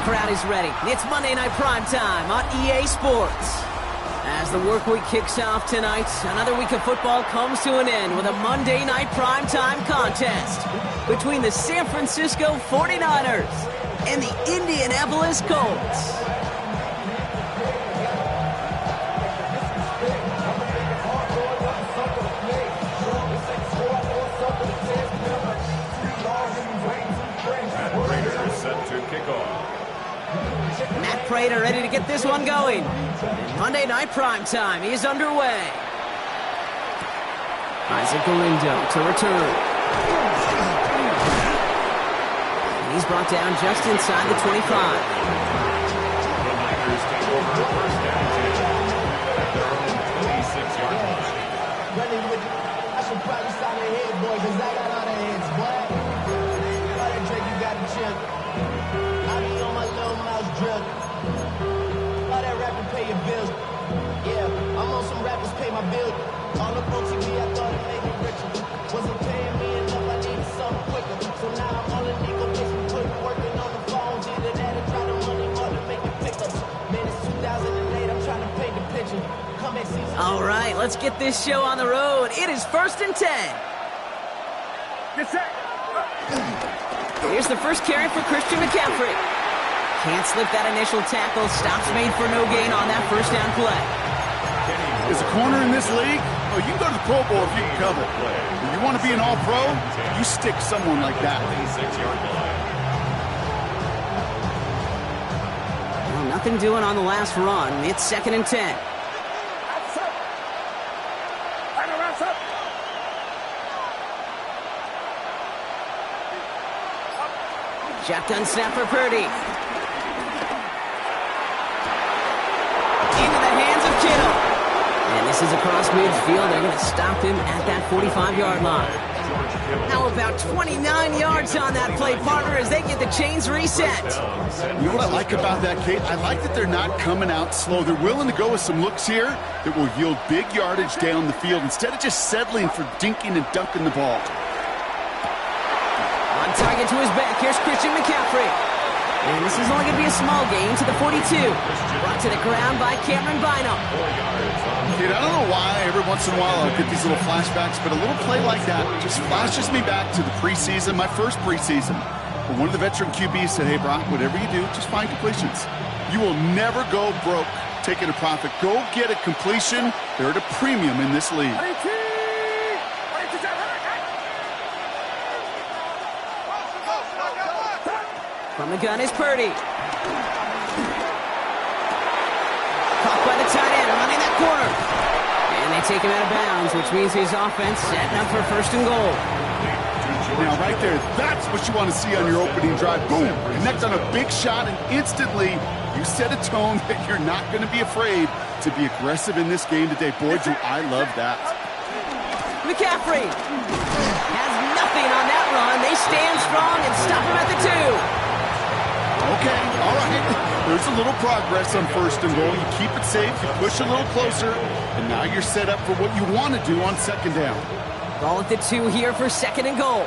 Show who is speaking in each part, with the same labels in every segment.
Speaker 1: crowd is ready. It's Monday Night Primetime on EA Sports. As the work week kicks off tonight, another week of football comes to an end with a Monday Night Primetime contest between the San Francisco 49ers and the Indianapolis Colts. Matt Prater ready to get this one going. And Monday Night Primetime is underway. Isaac Galindo to return. And he's brought down just inside the 25.
Speaker 2: The Niners take over first down at their own 26-yard line.
Speaker 3: I should probably sign a head, boy, because I got all the heads, boy. All that Drake, you got the chip. I be on my little mouse drip. All that rapping pay your bills. Yeah, I'm on some rappers pay my bills. All up on TV, I thought it made me richer. Wasn't paying me enough, I needed something quicker. So now I'm on a Nico bitch, working on the phone. Did that and try to money more to make it pick up. Man, it's 2008, I'm trying to paint the picture. Comeback season.
Speaker 1: All right, let's get this show on the road. It is 1st and 10.
Speaker 3: Get set.
Speaker 1: Here's the first carry for Christian McCaffrey. Can't slip that initial tackle. Stops made for no gain on that first down play.
Speaker 4: Is a corner in this league? Oh, you can go to the Pro Bowl if you can cover. If you want to be an all-pro, you stick someone like that.
Speaker 2: 26-yard line.
Speaker 1: Well, nothing doing on the last run. It's 2nd and 10. Shotgun snap for Purdy. Into the hands of Kittle. And this is across midfield. They're going to stop him at that 45-yard line. Now about 29 yards on that play, partner, as they get the chains reset.
Speaker 4: You know what I like about that, Kate? I like that they're not coming out slow. They're willing to go with some looks here that will yield big yardage down the field instead of just settling for dinking and dunking the ball.
Speaker 1: On target to his back, here's Christian McCaffrey. And this is only going to be a small gain to the 42. Brought to the ground by Cameron Bynum.
Speaker 4: Kid, I don't know why every once in a while I'll get these little flashbacks, but a little play like that just flashes me back to the preseason, my first preseason. But one of the veteran QBs said, hey, Brock, whatever you do, just find completions. You will never go broke taking a profit. Go get a completion. They're at a premium in this league.
Speaker 1: From the gun is Purdy. Caught by the tight end, running that corner. And they take him out of bounds, which means his offense setting up for 1st and goal.
Speaker 4: Now, right there, that's what you want to see on your opening drive. Boom! Connect on a big shot, and instantly you set a tone that you're not going to be afraid to be aggressive in this game today. Boy, do I love that.
Speaker 1: McCaffrey has nothing on that run. They stand strong and stop him at the 2.
Speaker 4: Okay, all right. There's a little progress on 1st and goal. You keep it safe, you push a little closer, and now you're set up for what you want to do on 2nd down.
Speaker 1: Ball at the 2 here for 2nd and goal.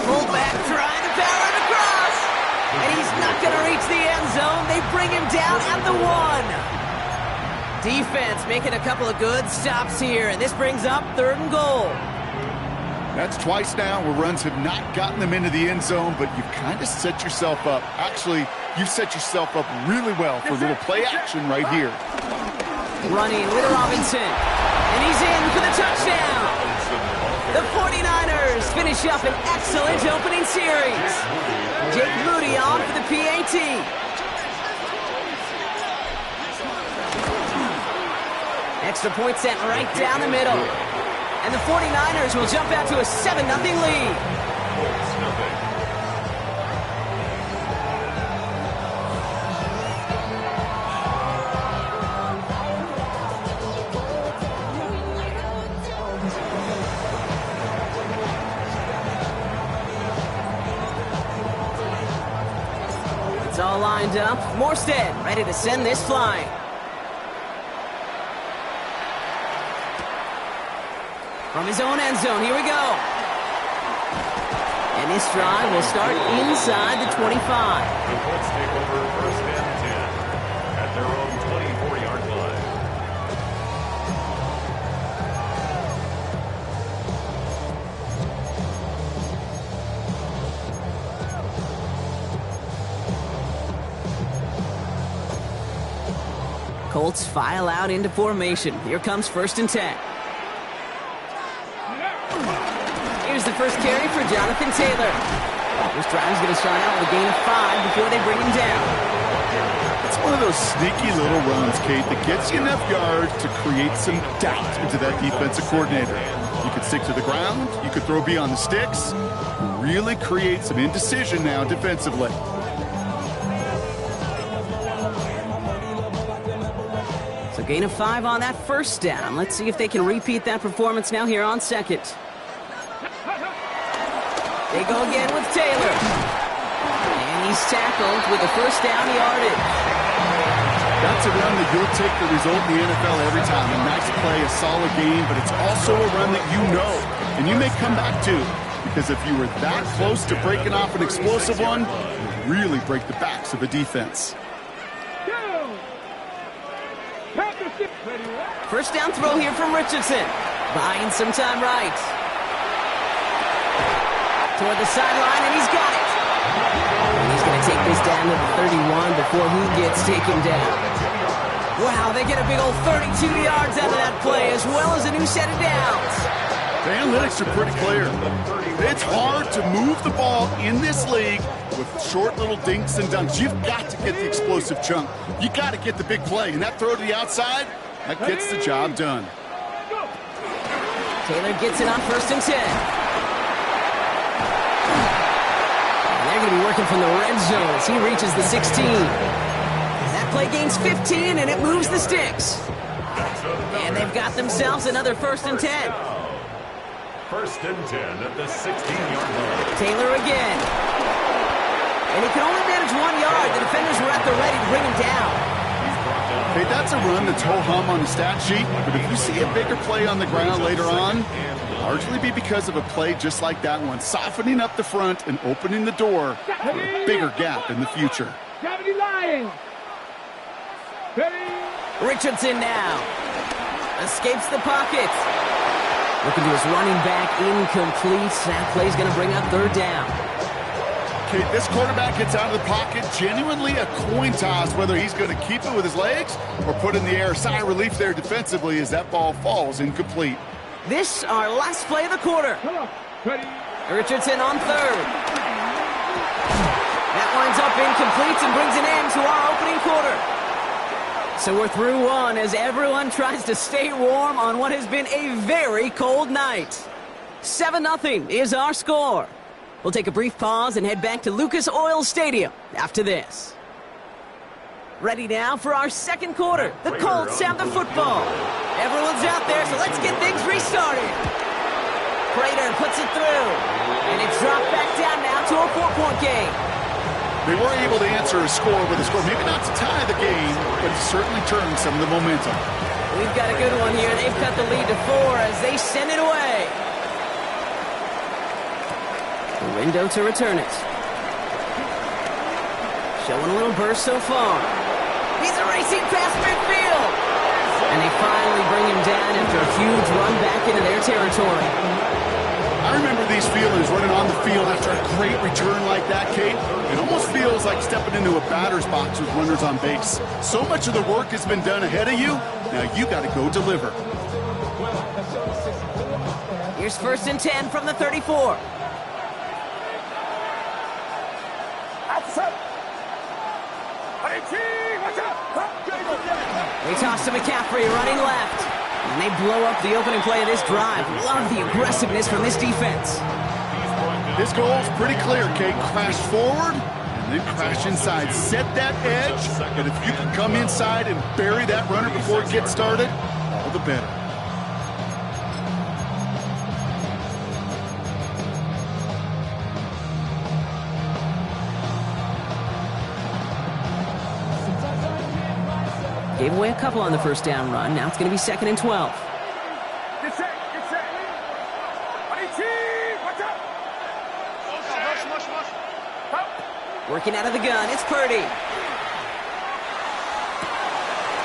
Speaker 1: Fullback trying to power it across, and he's not going to reach the end zone. They bring him down at the 1. Defense making a couple of good stops here, and this brings up 3rd and goal.
Speaker 4: That's twice now where runs have not gotten them into the end zone, but you've kind of set yourself up. Actually, you've set yourself up really well for a little play action right here.
Speaker 1: Running with Robinson, and he's in for the touchdown. The 49ers finish up an excellent opening series. Jake Moody on for the PAT. Extra point set right down the middle. And the 49ers will jump out to a 7-0 lead. It's all lined up. Morstead ready to send this flying. From his own end zone, here we go. And this drive will start inside the 25.
Speaker 2: The Colts take over first and 10 at their own 24-yard line.
Speaker 1: Colts file out into formation. Here comes first and 10. Here's the first carry for Jonathan Taylor. This drive is going to start out with a gain of 5 before they bring him down.
Speaker 4: It's one of those sneaky little runs, Kate, that gets you enough yards to create some doubt into that defensive coordinator. You could stick to the ground. You could throw beyond the sticks. Really create some indecision now defensively.
Speaker 1: So gain of 5 on that first down. Let's see if they can repeat that performance now here on second. They go again with Taylor. And he's tackled with the first down yardage.
Speaker 4: That's a run that you'll take the result in the NFL every time. A nice play, a solid game, but it's also a run that you know and you may come back to. Because if you were that close to breaking off an explosive one, you really break the backs of a defense.
Speaker 1: First down throw here from Richardson. Buying some time right. Toward the sideline, and he's got it. And he's going to take this down to the 31 before he gets taken down. Wow, they get a big old 32 yards out of that play, as well as a new set of downs.
Speaker 4: The analytics are pretty clear. It's hard to move the ball in this league with short little dinks and dunks. You've got to get the explosive chunk. You got to get the big play. And that throw to the outside, that gets the job done.
Speaker 1: Taylor gets it on first and 10. And they're going to be working from the red zone as he reaches the 16. That play gains 15, and it moves the sticks. And they've got themselves another first and 10.
Speaker 2: First and 10 at the 16-yard line.
Speaker 1: Taylor again. And he can only manage 1 yard. The defenders were at the ready to bring him down.
Speaker 4: Hey, that's a run that's ho-hum on the stat sheet, but if you see a bigger play on the ground later on, it'll largely be because of a play just like that one, softening up the front and opening the door for a bigger gap in the future.
Speaker 1: Richardson now. Escapes the pocket. Looking to his running back, incomplete. That play's going to bring up third down.
Speaker 4: Okay, this quarterback gets out of the pocket, genuinely a coin toss, whether he's going to keep it with his legs or put it in the air. Sigh of relief there defensively as that ball falls incomplete.
Speaker 1: This, our last play of the quarter. Richardson on third. That winds up incomplete and brings an end to our opening quarter. So we're through one as everyone tries to stay warm on what has been a very cold night. 7-0 is our score. We'll take a brief pause and head back to Lucas Oil Stadium after this. Ready now for our second quarter. The Colts have the football. Everyone's out there, so let's get things restarted. Prater puts it through. And it's dropped back down now to a 4-point game.
Speaker 4: They were able to answer a score with a score, maybe not to tie the game, but certainly turn some of the momentum.
Speaker 1: We've got a good one here. They've cut the lead to 4 as they send it away. Window to return it. Showing a little burst so far. He's racing past midfield. And they finally bring him down after a huge run back into their territory.
Speaker 4: I remember these feelings running on the field after a great return like that, Kate. It almost feels like stepping into a batter's box with runners on base. So much of the work has been done ahead of you. Now you got to go deliver.
Speaker 1: Here's first and 10 from the 34. They toss to McCaffrey running left. And they blow up the opening play of this drive. Love the aggressiveness from this defense.
Speaker 4: This goal is pretty clear, Kate. Crash forward and then crash inside. Set that edge, and if you can come inside and bury that runner before it gets started, all the better.
Speaker 1: Gave away a couple on the first down run. Now it's going to be 2nd and 12. Working out of the gun, it's Purdy.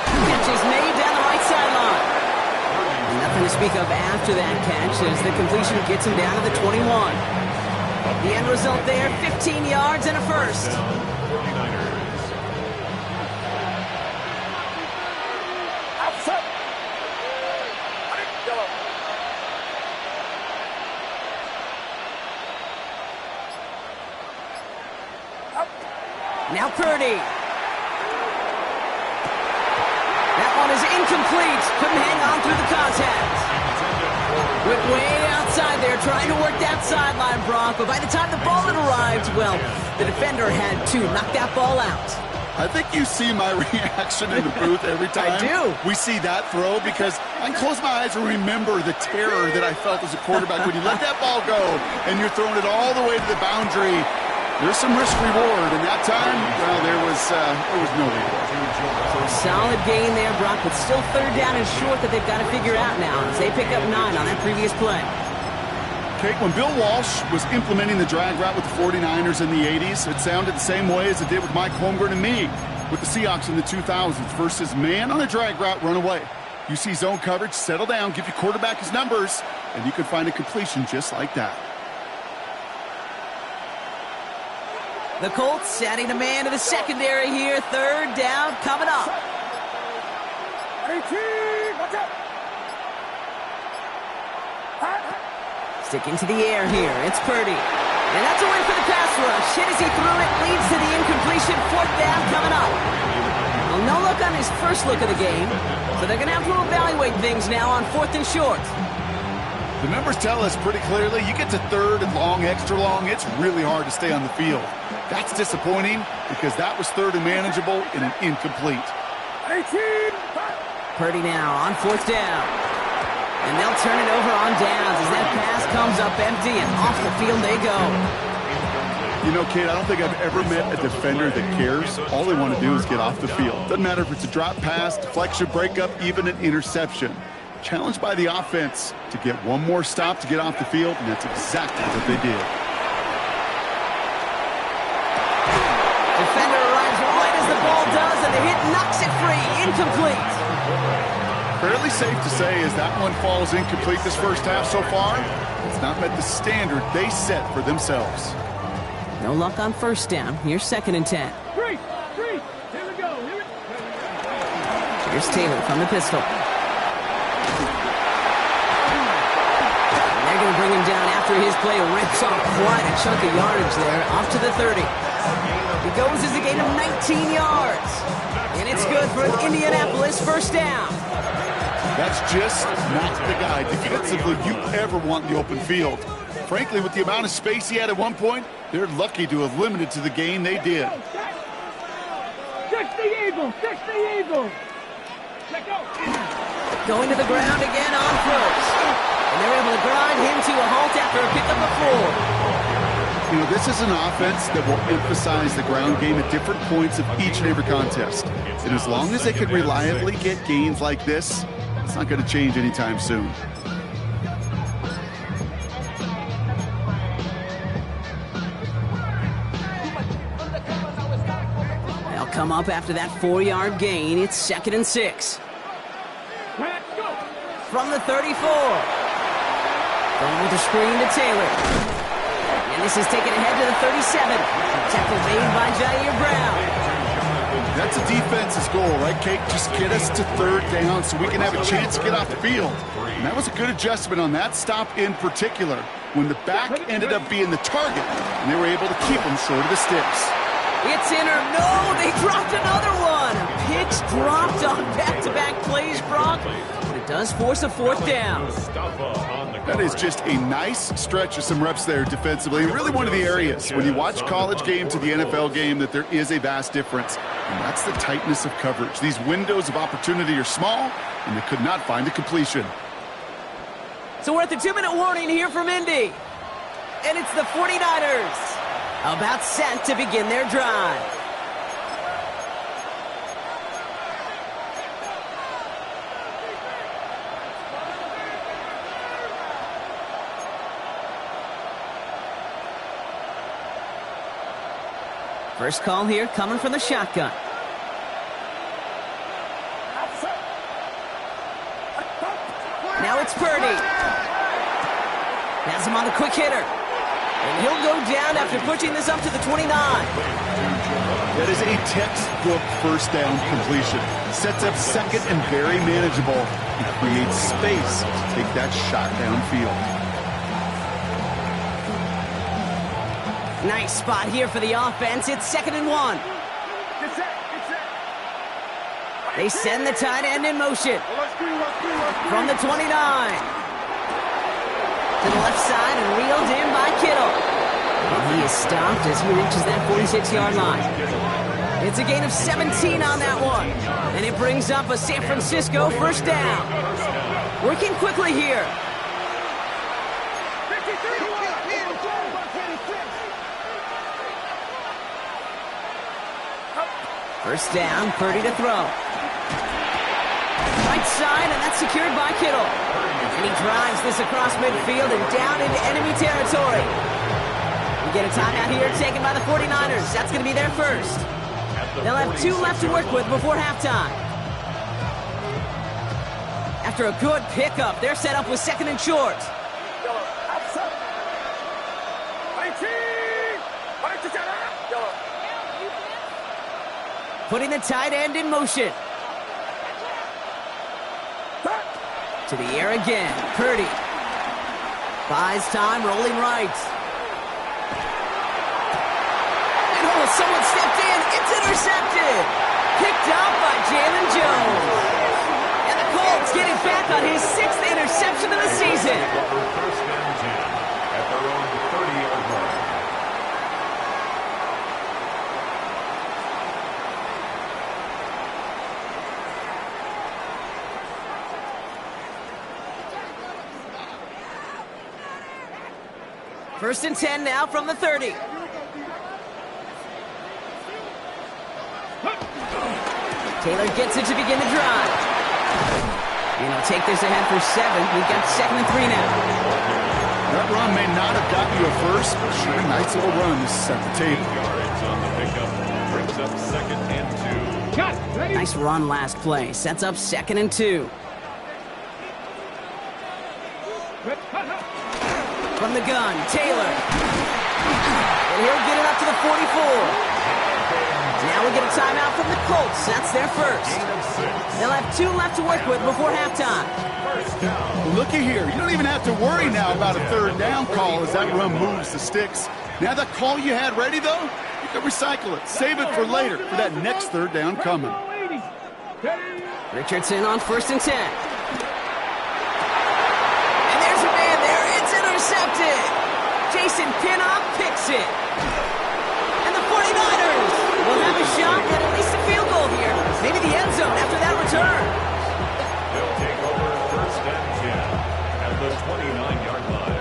Speaker 1: Catch is made down the right sideline. Nothing to speak of after that catch as the completion gets him down to the 21. The end result there, 15 yards and a first.
Speaker 2: 49ers.
Speaker 1: Now Purdy. That one is incomplete. Couldn't hang on through the contact. Went way outside there trying to work that sideline, Brock. But by the time the ball had arrived, well, the defender had to knock that ball out.
Speaker 4: I think you see my reaction in the booth every time
Speaker 1: I do.
Speaker 4: we see that throw, because I can close my eyes and remember the terror that I felt as a quarterback when you let that ball go and you're throwing it all the way to the boundary. There's some risk reward, and that time, well, there was no reward.
Speaker 1: So a solid gain there, Brock, but still third down and short that they've got to figure out now as they pick up 9 on that previous play.
Speaker 4: Kate, when Bill Walsh was implementing the drag route with the 49ers in the 80s, it sounded the same way as it did with Mike Holmgren and me with the Seahawks in the 2000s versus man on a drag route, run away. You see zone coverage, settle down, give your quarterback his numbers, and you can find a completion just like that.
Speaker 1: The Colts adding a man to the secondary here. Third down coming up. Sticking to the air here. It's Purdy. And that's a win for the pass rush. Hit as he threw it. Leads to the incompletion. Fourth down coming up. Well, no look on his first look of the game. So they're going to have to evaluate things now on 4th and short.
Speaker 4: The numbers tell us pretty clearly, you get to third and long, extra long, it's really hard to stay on the field. That's disappointing because that was third and manageable in an incomplete.
Speaker 1: Purdy now on 4th down. And they'll turn it over on downs as that pass comes up empty and off the field they go.
Speaker 4: You know, Kate, I don't think I've ever met a defender that cares. All they want to do is get off the field. Doesn't matter if it's a drop pass, deflection, breakup, even an interception. Challenged by the offense to get one more stop to get off the field, and that's exactly what they did.
Speaker 1: Defender arrives right as the ball does, and the hit knocks it free. Incomplete.
Speaker 4: Fairly safe to say as that one falls incomplete this first half so far, it's not met the standard they set for themselves.
Speaker 1: No luck on first down. Here's 2nd and 10.
Speaker 5: Here we go.
Speaker 1: Here's Taylor from the pistol. They're going to bring him down after his play rips off quite a chunk of yardage there, up to the 30. He goes as a gain of 19 yards. And it's good for an Indianapolis first down.
Speaker 4: That's just not the guy defensively you ever want in the open field. Frankly, with the amount of space he had at one point, they're lucky to have limited to the gain they did.
Speaker 5: 60 Eagles. Let go.
Speaker 1: Going to the ground again on first. And they're able to grind him to a halt after a pickup of 4.
Speaker 4: You know, this is an offense that will emphasize the ground game at different points of each and every contest. And as long as they can reliably get gains like this, it's not going to change anytime soon.
Speaker 1: They'll come up after that 4-yard gain. It's 2nd and 6. From the 34. Going with the screen to Taylor. And this is taken ahead to the 37. Tackle made by Jair Brown.
Speaker 4: That's a defense's goal, right, Kate? Just get us to third down so we can have a chance to get off the field. And that was a good adjustment on that stop in particular, when the back ended up being the target, and they were able to keep him short of the sticks.
Speaker 1: It's in or no, they dropped another one. Picks dropped on back-to-back plays, Brock. But it does force a 4th down.
Speaker 4: That is just a nice stretch of some reps there defensively. And really one of the areas when you watch college game to the NFL game that there is a vast difference. And that's the tightness of coverage. These windows of opportunity are small, and they could not find a completion.
Speaker 1: So we're at the 2-minute warning here from Indy. And it's the 49ers about set to begin their drive. First call here coming from the shotgun. Now it's Purdy. Has him on the quick hitter. And he'll go down after pushing this up to the 29.
Speaker 4: That is a textbook first down completion. Sets up second and very manageable. It creates space to take that shot downfield.
Speaker 1: Nice spot here for the offense. It's 2nd and 1. They send the tight end in motion. From the 29. To the left side and reeled in by Kittle. And he is stopped as he reaches that 46-yard line. It's a gain of 17 on that one. And it brings up a San Francisco first down. Working quickly here. First down, Purdy to throw. Right side, and that's secured by Kittle. And he drives this across midfield and down into enemy territory. We get a timeout here taken by the 49ers. That's going to be their first. They'll have 2 left to work with before halftime. After a good pickup, they're set up with 2nd and short. Putting the tight end in motion. To the air again. Purdy. Buys time, rolling right. And oh, someone stepped in. It's intercepted. Picked up by Jalen Jones. And the Colts get it back on his 6th interception of the season.
Speaker 2: First down 10 at their own 30-yard line.
Speaker 1: First and 10 now from the 30. Taylor gets it to begin the drive. And he'll take this ahead for 7. We've got 2nd and 3 now.
Speaker 4: That run may not have gotten you a first, but sure, nice little run to set the table.
Speaker 2: Yards on the pickup brings up 2nd and 2.
Speaker 5: Cut. Ready?
Speaker 1: Nice run last play. Sets up 2nd and 2. From the gun, Taylor. And he'll get it up to the 44. Now we get a timeout from the Colts. That's their first. They'll have 2 left to work with before halftime.
Speaker 4: Looky here. You don't even have to worry now about a 3rd down call as that run moves the sticks. Now that call you had ready, though, you can recycle it. Save it for later for that next 3rd down coming.
Speaker 1: Richardson on 1st and 10. And there's a man there. It's intercepted. Jason Pinnock picks it. And the 49ers will have a shot at least a field goal here. Maybe the end zone after that return.
Speaker 2: They'll take over 1st and 10 at the 29-yard line.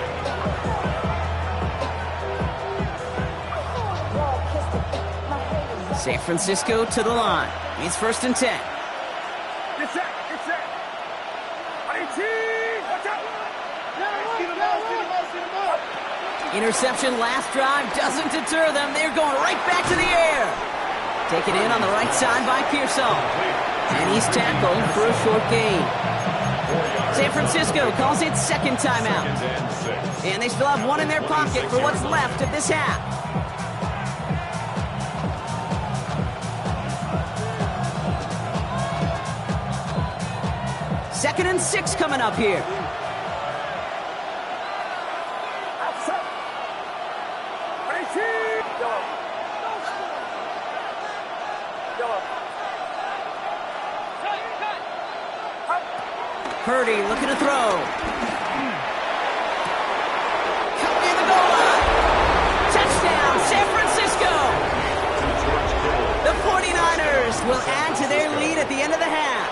Speaker 1: San Francisco to the line. It's 1st and 10.
Speaker 5: Get set. Get set. Watch out.
Speaker 1: Interception last drive doesn't deter them. They're going right back to the air. Taken in on the right side by Pearsall. And he's tackled for a short gain. San Francisco calls it 2nd timeout. And they still have 1 in their pocket for what's left of this half. Second and 6 coming up here. Purdy looking to throw. Coming near the goal line. Touchdown, San Francisco. The 49ers will add to their lead at the end of the half.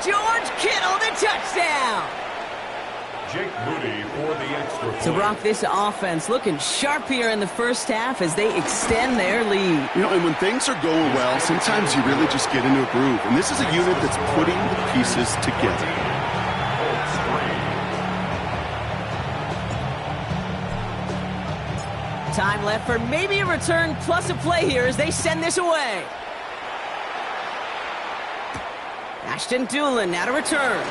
Speaker 1: George Kittle, the touchdown.
Speaker 2: Jake Moody for the extra point.
Speaker 1: So, Brock, this offense looking sharp here in the first half as they extend their lead.
Speaker 4: You know, and when things are going well, sometimes you really just get into a groove. And this is a unit that's putting the pieces together.
Speaker 1: Time left for maybe a return plus a play here as they send this away. Ashton Doolin now to return.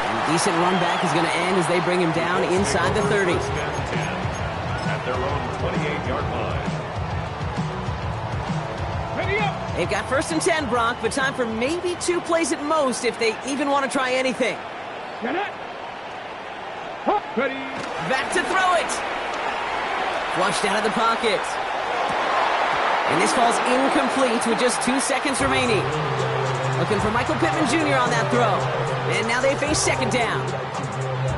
Speaker 1: And a decent run back is going to end as they bring him down inside the 30.
Speaker 2: At their own 28-yard line.
Speaker 5: Ready up.
Speaker 1: They've got 1st and 10, Brock, but time for maybe 2 plays at most if they even want to try anything.
Speaker 5: Get it. Ready.
Speaker 1: Back to throw it. Flushed out of the pocket. And this falls incomplete with just 2 seconds remaining. Looking for Michael Pittman Jr. on that throw. And now they face 2nd down.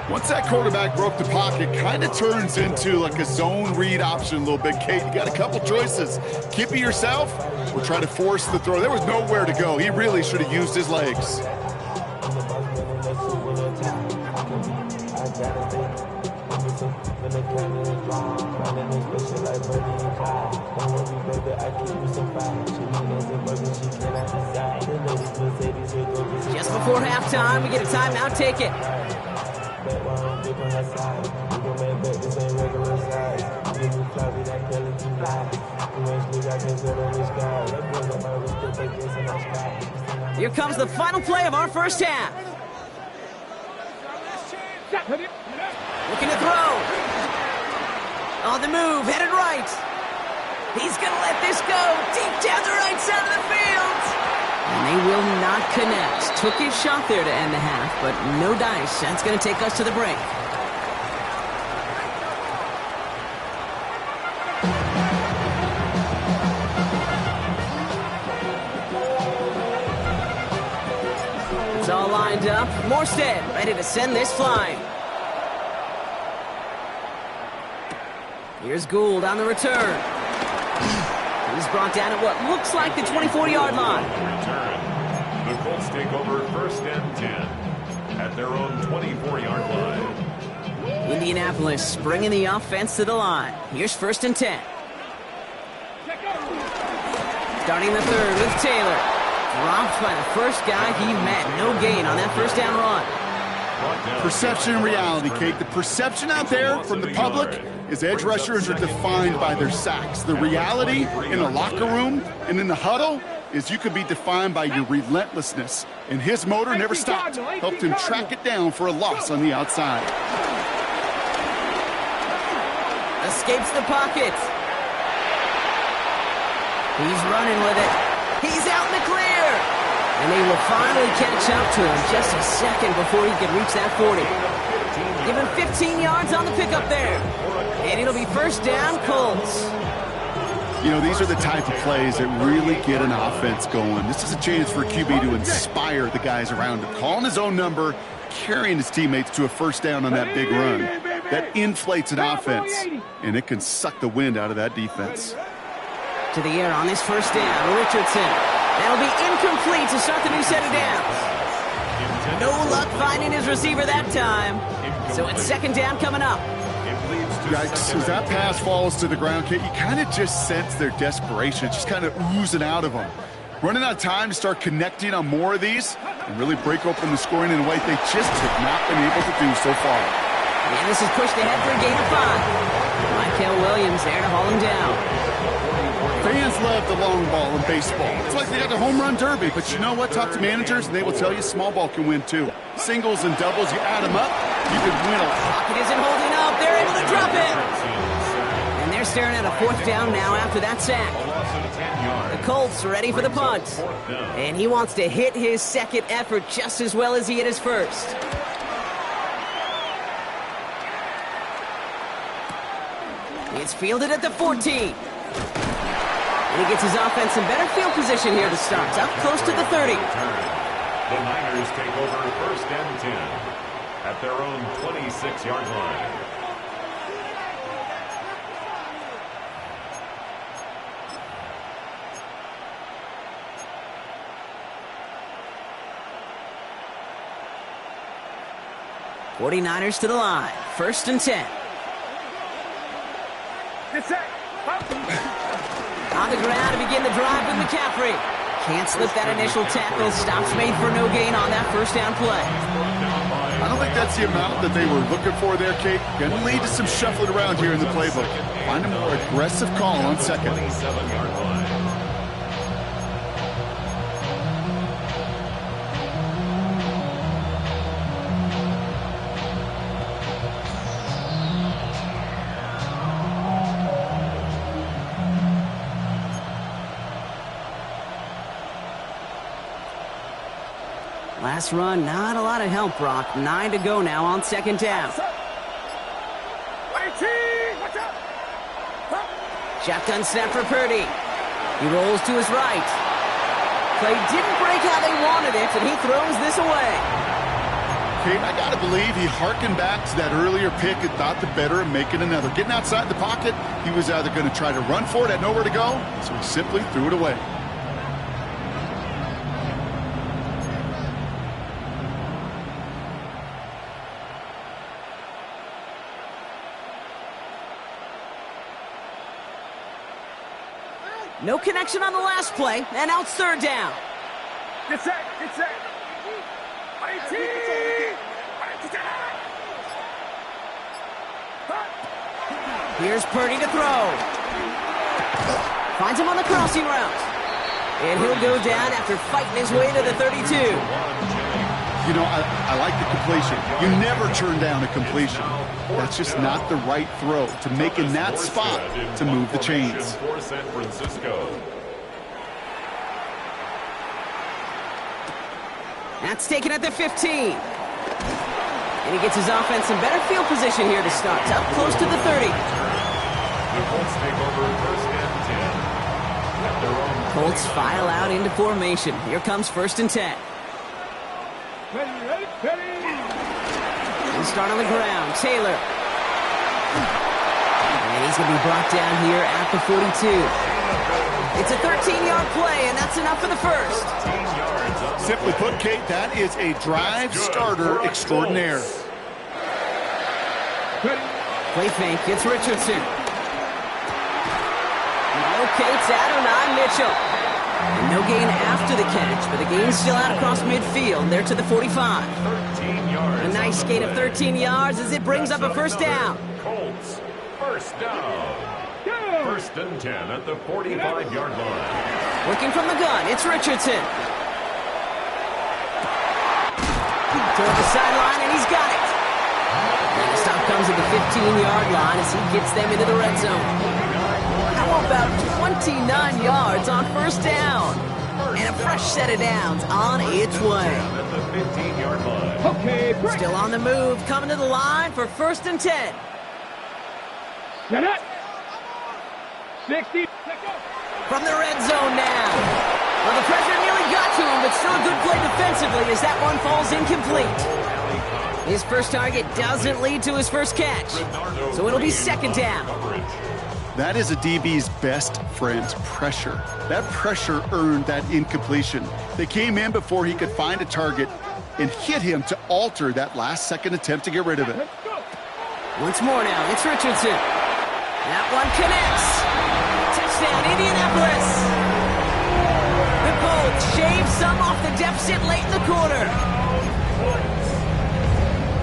Speaker 4: Once that quarterback broke the pocket, kind of turns into like a zone read option a little bit, Kate. You got a couple choices. Keep it yourself or try to force the throw. There was nowhere to go. He really should have used his legs.
Speaker 1: Just before halftime, we get a timeout. Take it. Here comes the final play of our first half. Looking to throw. On the move, headed right. He's going to let this go deep down the right side of the field. And they will not connect. Took his shot there to end the half, but no dice. That's going to take us to the break. It's all lined up. Morstead ready to send this flying. Here's Gould on the return. He's brought down at what looks like the 24-yard line.
Speaker 2: Return. The Colts take over 1st and 10 at their own 24-yard line.
Speaker 1: Indianapolis bringing the offense to the line. Here's 1st and 10. Starting the 3rd with Taylor. Dropped by the first guy he met. No gain on that 1st down run.
Speaker 4: Perception and reality, Kate. The perception out there from the public is edge rushers are defined by their sacks. The reality in the locker room and in the huddle is you could be defined by your relentlessness. And his motor never stopped. Helped him track it down for a loss on the outside.
Speaker 1: Escapes the pocket. He's running with it. He's out in the clear. And they will finally catch up to him just a second before he can reach that 40. Give him 15 yards on the pickup there. And it'll be 1st down, Colts.
Speaker 4: You know, these are the type of plays that really get an offense going. This is a chance for a QB to inspire the guys around him. Calling his own number, carrying his teammates to a 1st down on that big run. That inflates an offense, and it can suck the wind out of that defense.
Speaker 1: To the air on this 1st down, Richardson. That'll be incomplete to start the new set of downs. No luck finding his receiver that time. So it's 2nd down coming up.
Speaker 4: Yikes, as that pass falls to the ground, Kate, you kind of just sense their desperation. It's just kind of oozing out of them. Running out of time to start connecting on more of these and really break open the scoring in a way they just have not been able to do so far.
Speaker 1: And this is pushed ahead for a gain of 5. Michael Williams there to haul him down.
Speaker 4: Fans love the long ball in baseball. It's like they got the home run derby, but you know what? Talk to managers, and they will tell you small ball can win too. Singles and doubles, you add them up, you can win a lot.
Speaker 1: Pocket isn't holding up. They're able to drop it. And they're staring at a 4th down now after that sack. The Colts ready for the punt. And he wants to hit his 2nd effort just as well as he hit his 1st. It's fielded at the 14. And he gets his offense in better field position here to start. Up close to the 30.
Speaker 2: The Niners take over 1st and 10 at their own 26-yard line.
Speaker 1: '49ers to the line. 1st and 10. On the ground to begin the drive with McCaffrey. Can't slip that initial tackle. Stops made for no gain on that 1st down play.
Speaker 4: I don't think that's the amount that they were looking for there, Kate. Going to lead to some shuffling around here in the playbook. Find a more aggressive call on second.
Speaker 2: 27-yard line.
Speaker 1: Last run, not a lot of help, Brock. 9 to go now on second down. Shotgun snap for Purdy. He rolls to his right. Play didn't break how they wanted it, and he throws this away.
Speaker 4: Kate, I got to believe he hearkened back to that earlier pick and thought the better of making another. Getting outside the pocket, he was either going to try to run for it, had nowhere to go, so he simply threw it away.
Speaker 1: No connection on the last play, and now it's third down.
Speaker 5: Get set, get set.
Speaker 1: Here's Purdy to throw. Finds him on the crossing route. And he'll go down after fighting his way to the 32.
Speaker 4: You know, I like the completion. You never turn down a completion. That's just not the right throw to make in that spot to move the chains.
Speaker 2: For San Francisco.
Speaker 1: That's taken at the 15. And he gets his offense in better field position here to start. Up close to the 30.
Speaker 2: The Colts take over first and 10. At their own
Speaker 1: Colts file out into formation. Here comes first and 10.
Speaker 5: Ready, ready, ready.
Speaker 1: And start on the ground. Taylor. And he's going to be brought down here at the 42. It's a 13-yard play, and that's enough for the first.
Speaker 2: 15 yards up.
Speaker 4: Simply put, Kate, that is a drive starter extraordinaire.
Speaker 1: Play fake. It's Richardson. He locates Adonai Mitchell. And no gain after the catch, but the gain's still out across midfield. They're to the 45.
Speaker 2: 13 yards.
Speaker 1: A nice gain of 13 yards as it brings up a first down.
Speaker 2: Colts, first down. First and 10 at the 45-yard line.
Speaker 1: Working from the gun, it's Richardson. Toward the sideline, and he's got it. And the stop comes at the 15-yard line as he gets them into the red zone. How about 29 yards on first down? And a fresh set of downs on its way.
Speaker 2: At the 15-yard line.
Speaker 5: Okay, break.
Speaker 1: Still on the move, coming to the line for first and 10.
Speaker 5: Get it. 60.
Speaker 1: From the red zone now. Well, the pressure nearly got to him, but still a good play defensively as that one falls incomplete. His first target doesn't lead to his first catch, so it'll be second down.
Speaker 4: That is a DB's best friend, pressure. That pressure earned that incompletion. They came in before he could find a target and hit him to alter that last-second attempt to get rid of it.
Speaker 1: Once more now, it's Richardson. That one connects. Touchdown, Indianapolis. The Colts shave some off the deficit late in the quarter.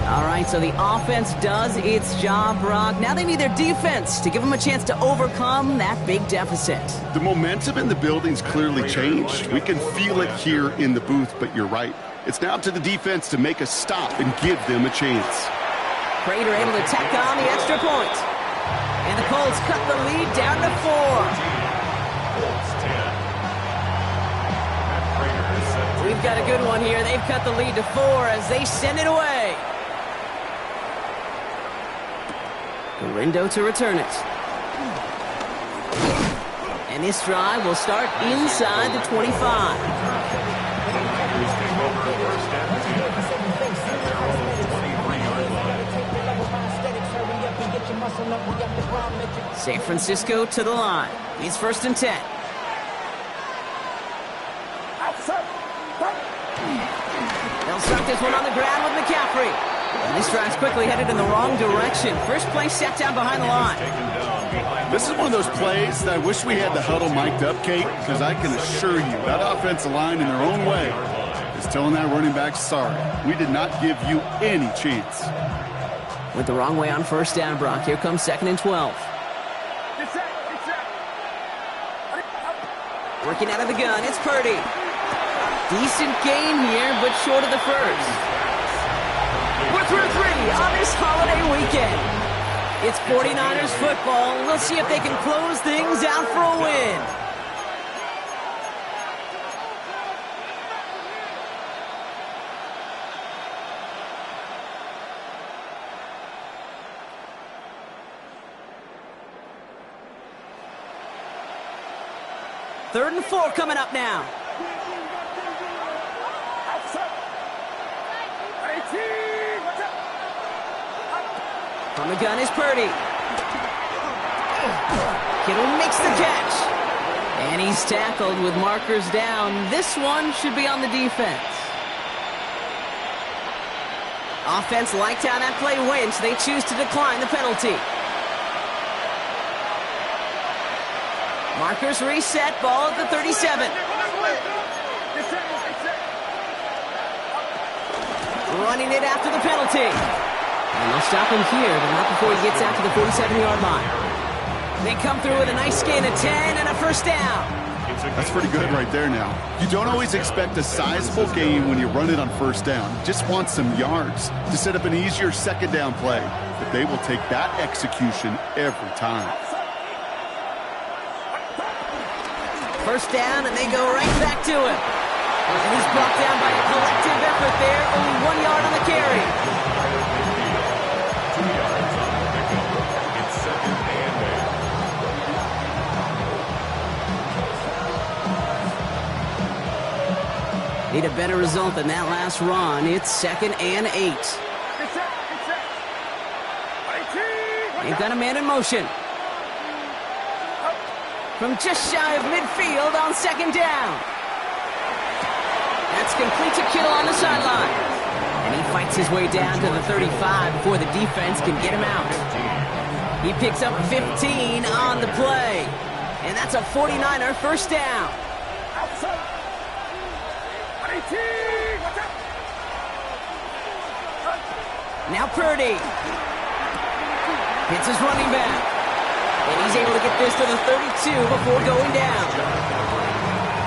Speaker 1: All right, so the offense does its job, Brock. Now they need their defense to give them a chance to overcome that big deficit.
Speaker 4: The momentum in the building's clearly changed. We can feel it here in the booth, but you're right. It's now to the defense to make a stop and give them a chance.
Speaker 1: Prater able to tack on the extra point. And the Colts cut the lead down to 4.
Speaker 2: Colts 10.
Speaker 1: We've got a good one here. They've cut the lead to 4 as they send it away. Garindo to return it. And this drive will start inside the 25. San Francisco to the line. He's first and 10. They'll start this one on the ground with McCaffrey. And this drive's quickly headed in the wrong direction. First play set down behind the line.
Speaker 4: This is one of those plays that I wish we had the huddle mic'd up, Kate, because I can assure you that offensive line in their own way is He's telling that running back, sorry, we did not give you any chance.
Speaker 1: Went the wrong way on first down, Brock. Here comes 2nd and 12. Working out of the gun, it's Purdy. Decent gain here, but short of the first. We're through 3 on this holiday weekend. It's 49ers football. We'll see if they can close things out for a win. Third and 4 coming up now. From the gun is Purdy. Kittle makes the catch. And he's tackled with markers down. This one should be on the defense. Offense liked how that play went, so they choose to decline the penalty. Markers reset, ball at the 37. Running it after the penalty. And they'll stop him here, but not before he gets out to the 47-yard line. They come through with a nice gain of 10 and a first down.
Speaker 4: That's pretty good right there now. You don't always expect a sizable gain when you run it on first down. You just want some yards to set up an easier second down play. But they will take that execution every time.
Speaker 1: First down, and they go right back to him. And he's brought down by a collective effort there. Only 1 yard on the carry.
Speaker 2: 2 yards on the pickup. It's 2nd and 8.
Speaker 1: Need a better result than that last run. It's 2nd and 8. They've got a man in motion. From just shy of midfield on 2nd down. That's complete to Kittle on the sideline. And he fights his way down to the 35 before the defense can get him out. He picks up 15 on the play. And that's a 49er first down. Now Purdy. Hits his running back. And he's able to get this to the 32 before going down.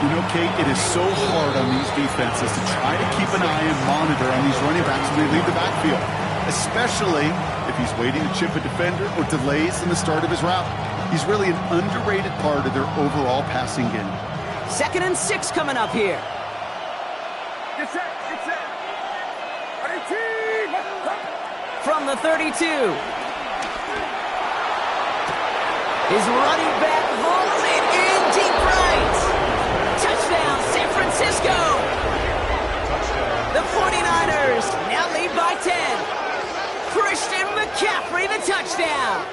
Speaker 4: You know, Kate, it is so hard on these defenses to try to keep an eye and monitor on these running backs when they leave the backfield, especially if he's waiting to chip a defender or delays in the start of his route. He's really an underrated part of their overall passing game.
Speaker 1: 2nd and 6 coming up here. From the 32. His running back rolls it in deep right. Touchdown, San Francisco. The 49ers now lead by 10. Christian McCaffrey, the touchdown.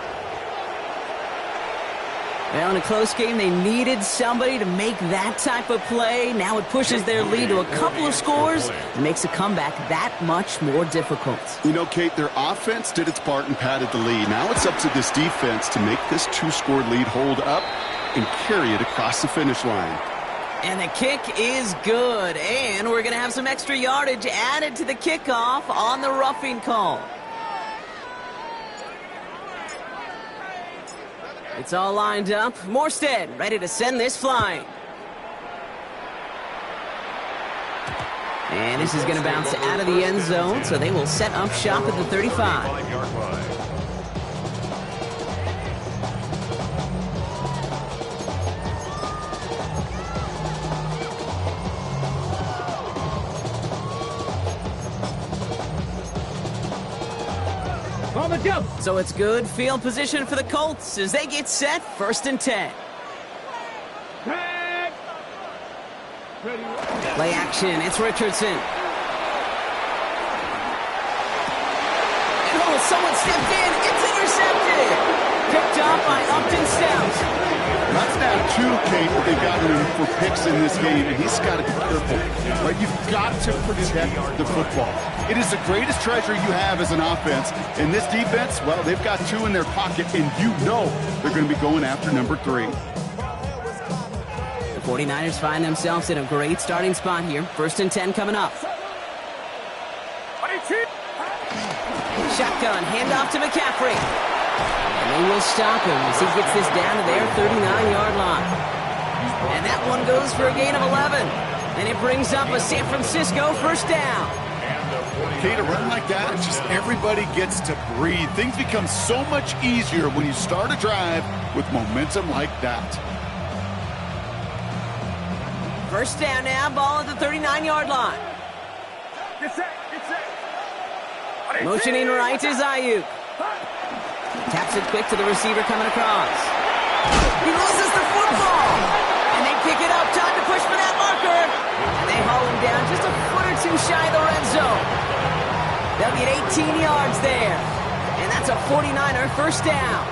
Speaker 1: Well, in a close game, they needed somebody to make that type of play. Now it pushes their lead to a couple of scores and makes a comeback that much more difficult.
Speaker 4: You know, Kate, their offense did its part and padded the lead. Now it's up to this defense to make this 2-score lead hold up and carry it across the finish line.
Speaker 1: And the kick is good. And we're going to have some extra yardage added to the kickoff on the roughing call. It's all lined up. Morstead ready to send this flying. And this is going to bounce out of the end zone, so they will set up shop at the 35.
Speaker 2: 5-yard line.
Speaker 5: On the jump.
Speaker 1: So it's good field position for the Colts as they get set 1st and 10. Play action, it's Richardson. Oh, someone stepped in, it's intercepted. Picked off by Upton Stout.
Speaker 4: That's now 2, Kate, that they've gotten him for picks in this game, and he's got to be careful. Right? You've got to protect the football. It is the greatest treasure you have as an offense. And this defense, well, they've got 2 in their pocket, and you know they're going to be going after number 3.
Speaker 1: The 49ers find themselves in a great starting spot here. 1st and 10 coming up. Shotgun, handoff to McCaffrey. And they will stop him as he gets this down to their 39-yard line. And that one goes for a gain of 11. And it brings up a San Francisco 1st down.
Speaker 4: Okay, to run like that, just everybody gets to breathe. Things become so much easier when you start a drive with momentum like that.
Speaker 1: 1st down now, ball at the 39-yard line.
Speaker 5: Get set.
Speaker 1: Motioning right is Ayuk. Taps it quick to the receiver coming across. He loses the football. And they pick it up. Time to push for that marker. And they haul him down just a foot or two shy of the red zone. They'll get 18 yards there. And that's a 49er 1st down.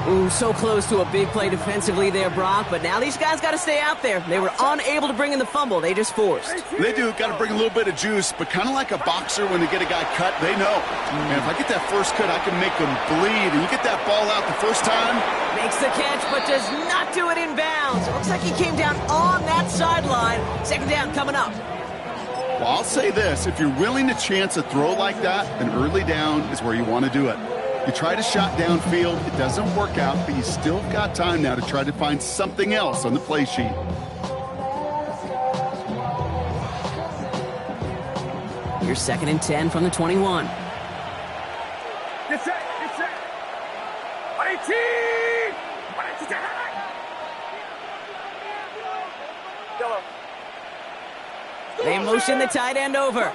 Speaker 1: Ooh, so close to a big play defensively there, Brock. But now these guys got to stay out there. They were unable to bring in the fumble. They just forced.
Speaker 4: They do. Got to bring a little bit of juice. But kind of like a boxer when they get a guy cut, they know. And if I get that first cut, I can make them bleed. And you get that ball out the first time.
Speaker 1: Makes the catch, but does not do it in bounds. It looks like he came down on that sideline. 2nd down coming up.
Speaker 4: Well, I'll say this. If you're willing to chance a throw like that, then early down is where you want to do it. You try to shot downfield, it doesn't work out, but you still got time now to try to find something else on the play sheet.
Speaker 1: Here's 2nd and 10 from the 21.
Speaker 5: Get set. 18.
Speaker 1: They motion the tight end over.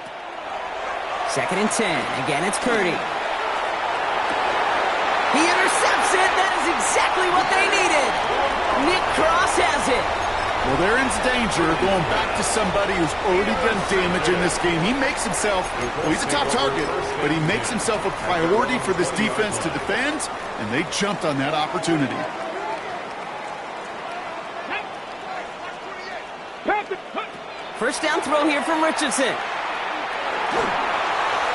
Speaker 1: 2nd and 10. Again, it's Purdy. He intercepts it. That is exactly what they needed. Nick Cross has it.
Speaker 4: Well, they're in danger going back to somebody who's already done damage in this game. He makes himself, well, he's a top target, but he makes himself a priority for this defense to defend, and they jumped on that opportunity.
Speaker 1: First down throw here from Richardson.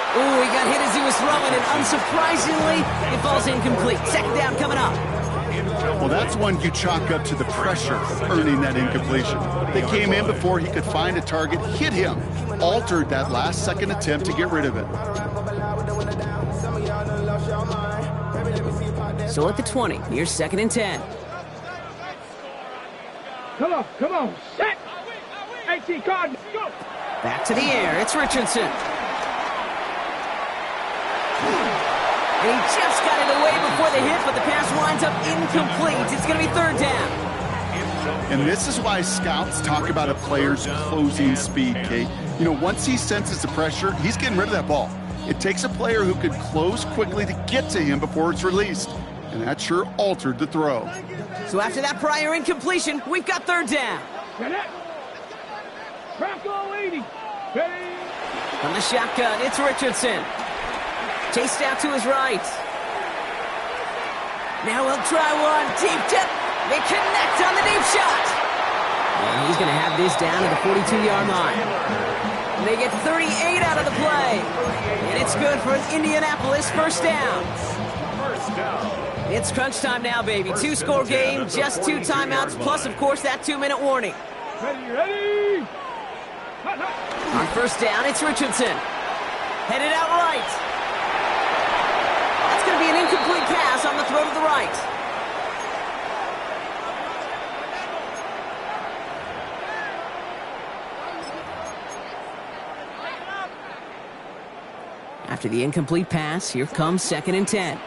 Speaker 1: Ooh, he got hit as he was throwing, and unsurprisingly, it falls incomplete. 2nd down coming up.
Speaker 4: Well, that's one you chalk up to the pressure of earning that incompletion. They came in before he could find a target, hit him, altered that last-second attempt to get rid of it.
Speaker 1: So at the 20, here's 2nd and 10.
Speaker 5: Come on. Set. 18 card. Go.
Speaker 1: Back to the air. It's Richardson. And he just got it away before the hit, but the pass winds up incomplete. It's going to be 3rd down.
Speaker 4: And this is why scouts talk about a player's closing speed, Kate. You know, once he senses the pressure, he's getting rid of that ball. It takes a player who could close quickly to get to him before it's released. And that sure altered the throw.
Speaker 1: So after that prior incompletion, we've got 3rd down.
Speaker 5: Bronco 80. Ready.
Speaker 1: From the shotgun, it's Richardson. Chased out to his right. Now we'll try one. Deep tip. They connect on the deep shot. And he's going to have this down at the 42-yard line. They get 38 out of the play. And it's good for an Indianapolis 1st down. It's crunch time now, baby. 2-score game, just 2 timeouts, plus, of course, that 2-minute warning.
Speaker 5: Ready.
Speaker 1: On 1st down, it's Richardson. Headed out right. That's going to be an incomplete pass on the throw to the right. After the incomplete pass, here comes 2nd and 10.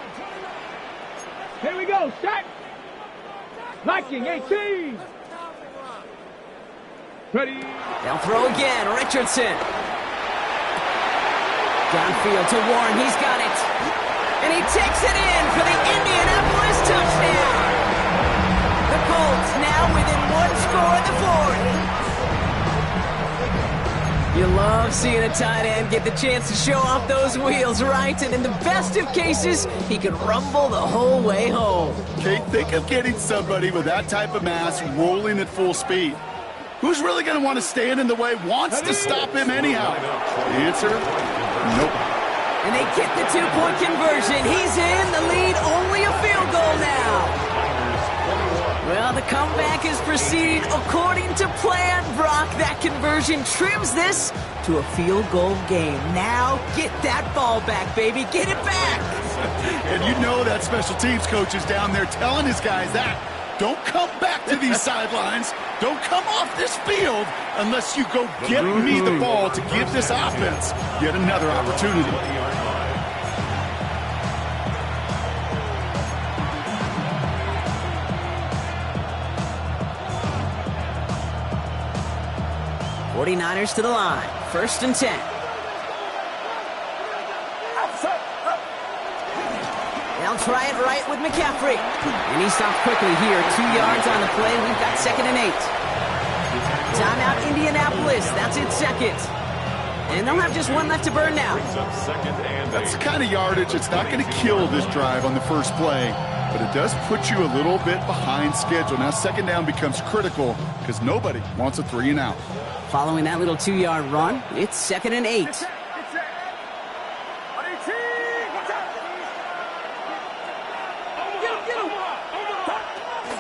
Speaker 5: Here we go. Set. Viking 18. Ready.
Speaker 1: They'll throw again. Richardson. Downfield to Warren. He's got it. And he takes it in for the Indianapolis touchdown. The Colts now within 1 score in the 4th. You love seeing a tight end get the chance to show off those wheels, right? And in the best of cases, he could rumble the whole way home.
Speaker 4: Kate, think of getting somebody with that type of mass rolling at full speed. Who's really going to want to stand in the way, wants to stop him anyhow? The answer, nope.
Speaker 1: And they get the 2-point conversion. He's in the lead, only a field goal now. Well, the comeback is proceeding according to plan, Brock. That conversion trims this to a field goal game. Now, get that ball back, baby. Get it back.
Speaker 4: And you know that special teams coach is down there telling his guys that. Don't come back to these sidelines. Don't come off this field unless you go get me the ball to give this offense yet another opportunity.
Speaker 1: 49ers to the line. 1st and 10. They'll try it right with McCaffrey. And he stopped quickly here. 2 yards on the play. We've got 2nd and 8. Timeout Indianapolis. That's its 2nd. And they'll have just 1 left to burn now.
Speaker 4: That's the kind of yardage. It's not going to kill this drive on the first play, but it does put you a little bit behind schedule. Now 2nd down becomes critical because nobody wants a 3 and out.
Speaker 1: Following that little 2-yard run, it's 2nd and 8.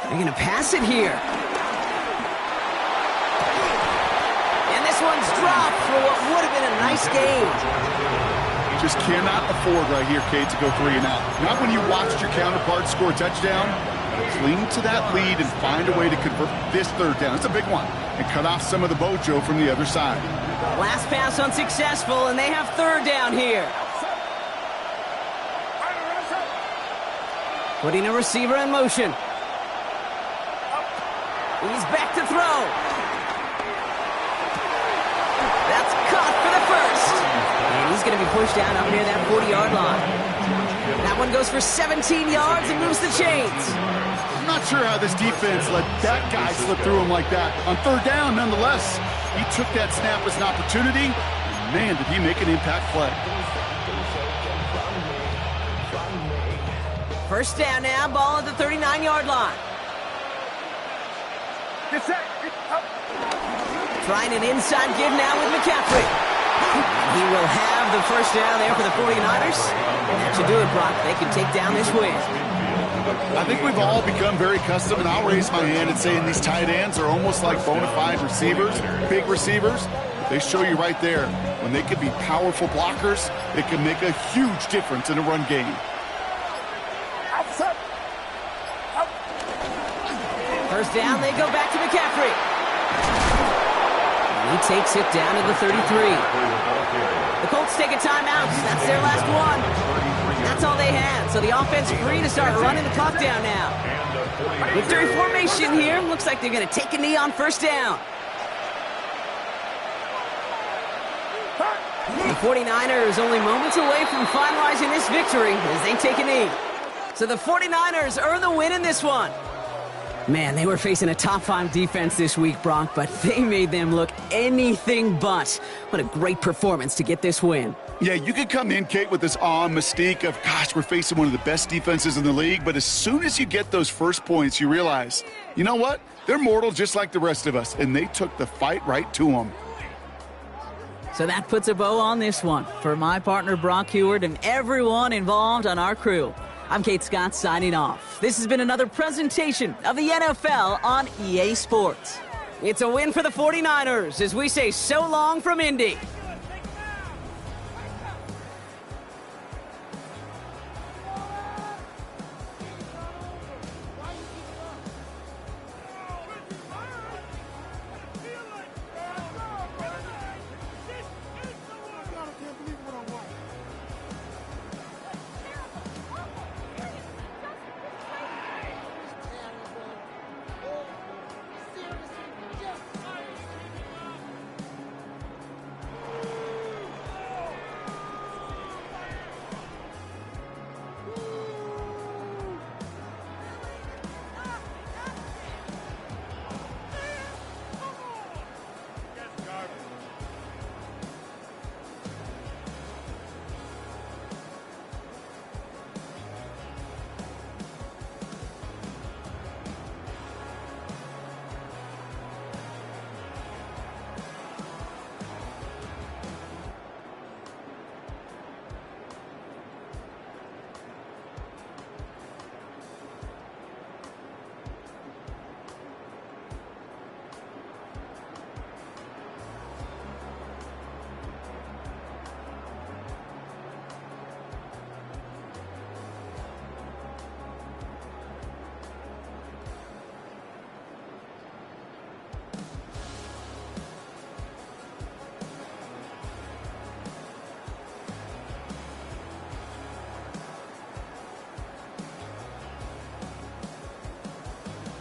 Speaker 1: They're going to pass it here. And this one's dropped for what would have been a nice gain.
Speaker 4: Just cannot afford right here, Kate, to go 3 and out. Not when you watched your counterpart score a touchdown. Cling to that lead and find a way to convert this 3rd down. It's a big one. And cut off some of the mojo from the other side.
Speaker 1: Last pass unsuccessful, and they have 3rd down here. Putting a receiver in motion. He's back to throw. That's caught for the 1st. And he's going to be pushed down up near that 40-yard line. That one goes for 17 yards and moves the chains.
Speaker 4: I'm not sure how this defense let that guy slip through him like that. On 3rd down, nonetheless, he took that snap as an opportunity. And man, did he make an impact play.
Speaker 1: 1st down now, ball at the 39-yard line. Trying an inside give now with McCaffrey. He will have the 1st down there for the 49ers. And that should do it, Brock. They can take down this win.
Speaker 4: I think we've all become very accustomed, and I'll raise my hand and say these tight ends are almost like bona fide receivers, big receivers. But they show you right there, when they can be powerful blockers, it can make a huge difference in a run game.
Speaker 1: 1st down, they go back to McCaffrey. And he takes it down to the 33. The Colts take a timeout. That's their last one. That's all they had. So the offense free to start running the clock down now. Victory formation here. Looks like they're going to take a knee on 1st down. The 49ers only moments away from finalizing this victory as they take a knee. So the 49ers earn the win in this one. Man, they were facing a top-5 defense this week, Brock, but they made them look anything but. What a great performance to get this win.
Speaker 4: Yeah, you could come in, Kate, with this awe and mystique of, gosh, we're facing one of the best defenses in the league, but as soon as you get those first points, you realize, you know what? They're mortal just like the rest of us, and they took the fight right to them.
Speaker 1: So that puts a bow on this one. For my partner, Brock Heward, and everyone involved on our crew, I'm Kate Scott signing off. This has been another presentation of the NFL on EA Sports. It's a win for the 49ers as we say so long from Indy.